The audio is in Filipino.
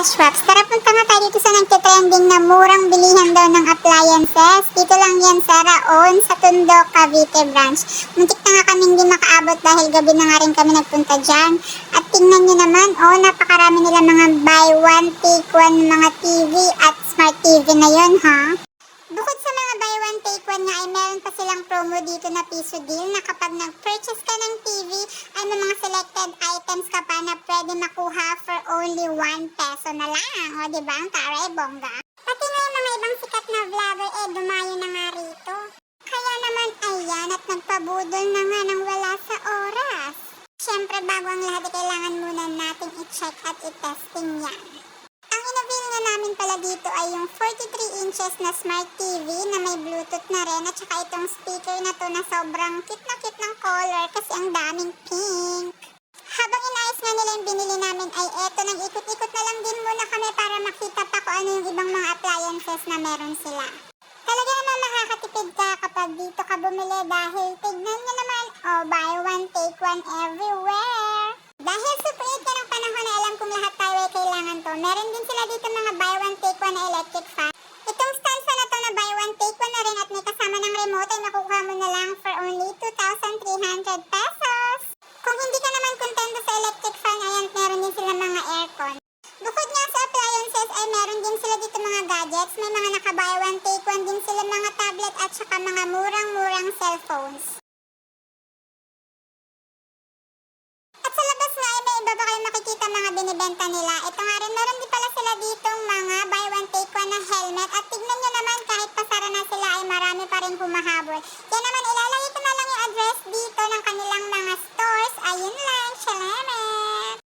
Best Shops, tara punta nga tayo dito sa nagtitrending na murang bilihan daw ng appliances. Dito lang yan sa Raon, sa Tondo, Cavite branch. Muntik na nga kaming di makaabot dahil gabi na nga rin kami nagpunta dyan. At tingnan nyo naman, napakarami nila mga buy one, take one mga TV at smart TV na yun, ha? Bukod sa mga buy one, take one nga ay meron pa silang promo dito na piso deal na kapag nag-purchase ka ng TV ay may mga selected items ka pa na pwede makuha for only 1 peso na lang. O diba? Ang taray bongga. Pati nga yung mga ibang sikat na vlogger dumayo na nga rito. Kaya naman ayan at nagpabudol na nga nang wala sa oras. Siyempre bago ang lahat kailangan muna natin i-check at i-testing yan. Ang in-avail nga namin pala dito ay yung 43 inches na smart TV na may Bluetooth na rin at saka itong speaker na to na sobrang cute na cute ng color kasi ang daming pink. Habang inayos nga nila yung binili namin ay eto, nang ikot-ikot na lang din muna kami para makita pa kung ano yung ibang mga appliances na meron sila. Talaga naman makakatipid ka kapag dito ka bumili dahil tignan nyo naman, buy one take one everywhere. Dahil super 8 ka ng panahon na alam kong lahat tayo ay kailangan to, meron din sila dito mga buy one take one na electric fan. Itong stand fan na to na buy one take one na rin at may kasama ng remote ay makukuha mo na lang for only 2,300 pesos. Kung hindi ka naman kontento sa electric fan, ayan meron din sila mga aircon. Bukod nga sa appliances ay meron din sila dito mga gadgets, may mga naka buy one take one din sila mga tablet at saka mga murang-murang cellphones. At sa labas nga ay may iba pa kayong makikita mga binibenta nila. Ito nga rin, meron din pala sila ditong mga buy one take one na helmet. At tignan nyo naman kahit pasara na sila ay marami pa rin humahabol. Yan naman ilalagay